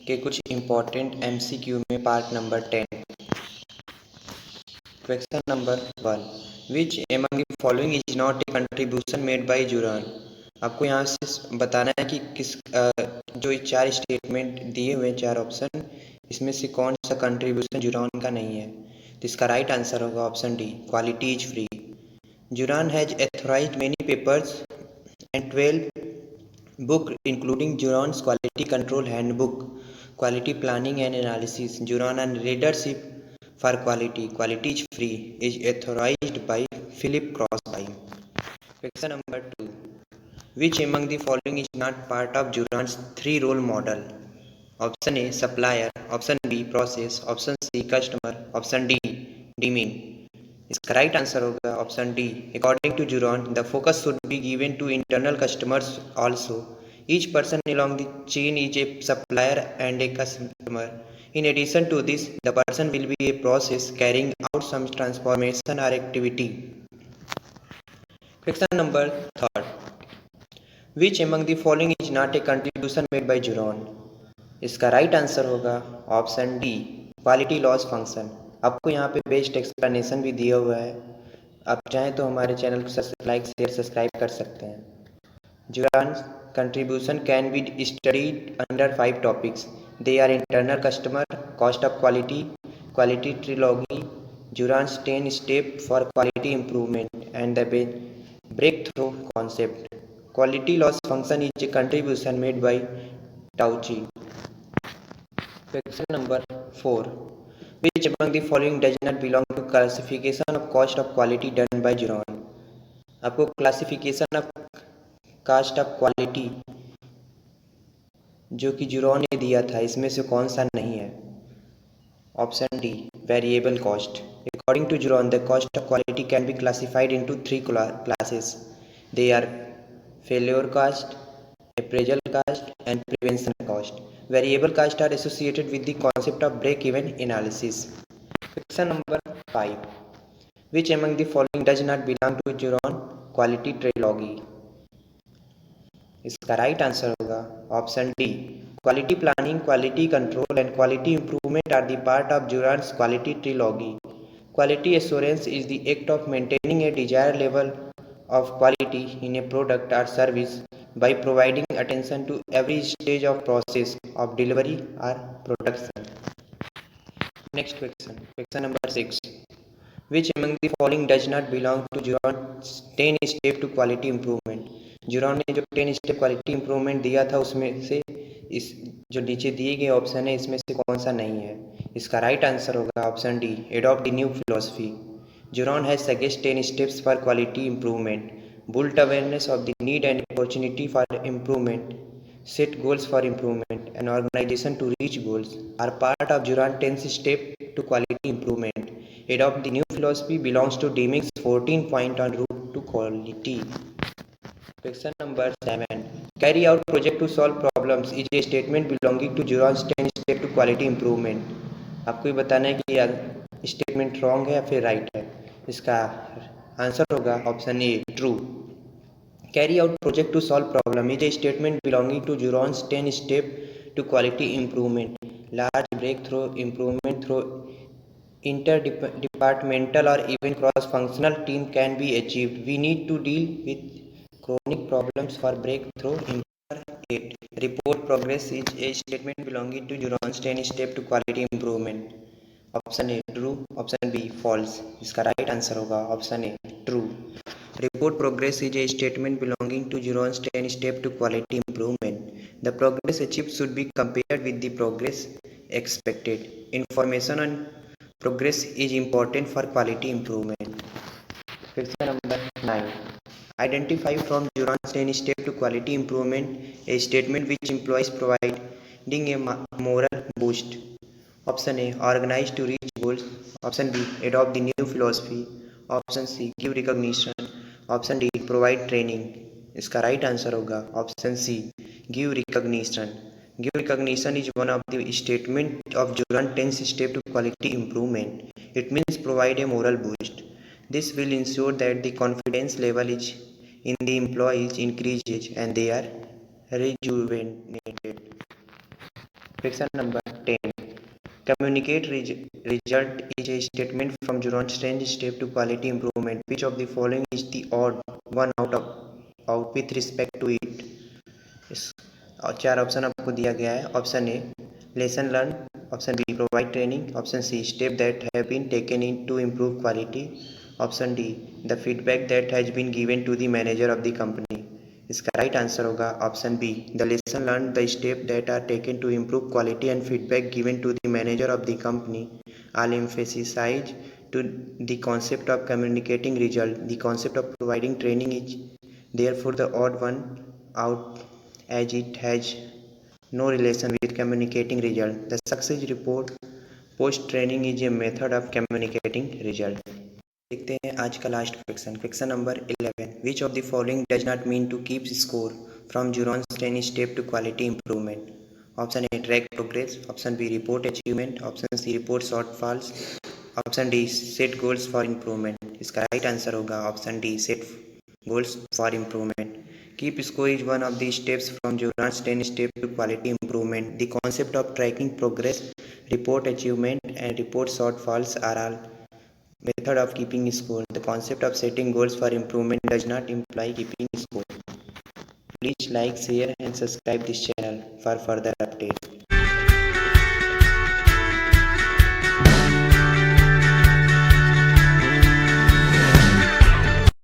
के कुछ important MCQ में part number 10। Question number 1, which among the following is not a contribution made by Juran. आपको यहाँ से बताना है कि जो ये 4 स्टेटमेंट दिए हुए 4 ऑप्शन, इसमें से कौन सा कंट्रीब्यूशन जुरान का नहीं है। तो इसका राइट आंसर होगा option D, quality is free. Juran has authorised many papers and 12 book including Juran's quality control handbook, quality planning and analysis. Juran and leadership for quality. Quality is free. Is authorized by Philip Crossby. Question number 2. Which among the following is not part of Juran's 3 role model? Option A, supplier. Option B, process. Option C, customer. Option D, demand. इसका right answer होगा option D, according to Juran the focus should be given to internal customers also. Each person along the chain is a supplier and a customer. In addition to this, the person will be a process carrying out some transformation or activity. Question number 3. Which among the following is not a contribution made by Juron? इसका right answer होगा option D, quality loss function. आपको यहाँ पे best explanation भी दिया हुआ है, आप चाहें तो हमारे चैनल को लाइक शेयर सब्सक्राइब कर सकते हैं। जुरान contribution can be studied under 5 topics. They are internal customer, cost of quality, quality trilogy, Juran's 10 step for quality improvement, and the breakthrough concept. Quality loss function is a contribution made by Tauchi. Question number 4. Which among the following does not belong to classification of cost of quality done by Juran? आपको classification of cost of quality जो कि जुरॉन ने दिया था, इसमें से कौन सा नहीं है। Option D, variable cost. According to Juran the cost of quality can be classified into 3 classes. They are failure cost, appraisal cost and prevention cost. Variable cost are associated with the concept of break even analysis. Question number 5. Which among the following does not belong to Juran quality trilogy? इसका right answer होगा option D, quality planning, quality control and quality improvement are the part of Juran's quality trilogy. Quality assurance is the act of maintaining a desired level of quality in a product or service by providing attention to every stage of process of delivery or production. Next question, question number 6. Which among the following does not belong to Juron's 10 step to quality improvement? जुरॉन ने जो 10 step quality improvement दिया था, उसमें से इस जो नीचे दिए गए ऑप्शन है, इसमें से कौन सा नहीं है। इसका राइट आंसर होगा option D, adopt the new philosophy. Juran has suggest 10 steps for quality improvement, build awareness of the need and opportunity for improvement, set goals for improvement, and organization to reach goals are part of Juran 10 step to quality improvement. Adopt the new philosophy belongs to Deming's 14-point on route to quality. Question number 7. Carry out project to solve problems is a statement belonging to Juran's 10 step to quality improvement. आपको ये बताना है कि यह statement wrong है या फिर right है। इसका आंसर होगा option A, true. Carry out project to solve problem is a statement belonging to Juron's 10 step to quality improvement. Large breakthrough improvement through interdepartmental or even cross-functional team can be achieved. We need to deal with chronic problems for breakthrough. 8. Report progress is a statement belonging to Juron's 10 step to quality improvement. Option A, true. Option B, false. इसका right answer होगा option A, true. Report progress is a statement belonging to Juron's 10 step to quality improvement. The progress achieved should be compared with the progress expected. Information on progress is important for quality improvement. Question number 9. Identify from Juron's 10 step to quality improvement a statement which employs providing a moral boost. Option A, organize to reach goals. Option B, adopt the new philosophy. Option C, give recognition. Option D, provide training. इसका right answer होगा option C, give recognition. Give recognition is one of the statement of Juran 10 step to quality improvement. It means provide a moral boost. This will ensure that the confidence level is in the employees increases and they are rejuvenated. Question number 10. Communicate result is a statement from Juron's 10 step to quality improvement. Which of the following is the odd one out with respect to it? इस चार option आपको दिया गया है. Option A lesson learn, option B provide training, option C step that have been taken in to improve quality, option D the feedback that has been given to the manager of the company. इसका right answer होगा option B the lesson learn, the step that are taken to improve quality and feedback given to the manager of the company. I'll emphasize to the concept of communicating result. The concept of providing training is therefore the odd one out as it has no relation with communicating result. The success report post training is a method of communicating result. देखते हैं आज का last question. Question number 11. Which of the following does not mean to keep score from Juron's 10 step to quality improvement. Option A track progress, option B report achievement, option C report shortfalls, option D set goals for improvement. इसका right answer होगा option D set goals for improvement. Keep score is one of the steps from Juron's 10 step to quality improvement. The concept of tracking progress, report achievement and report shortfalls are all method of keeping score. The concept of setting goals for improvement does not imply keeping score. Please like, share and subscribe this channel for further updates.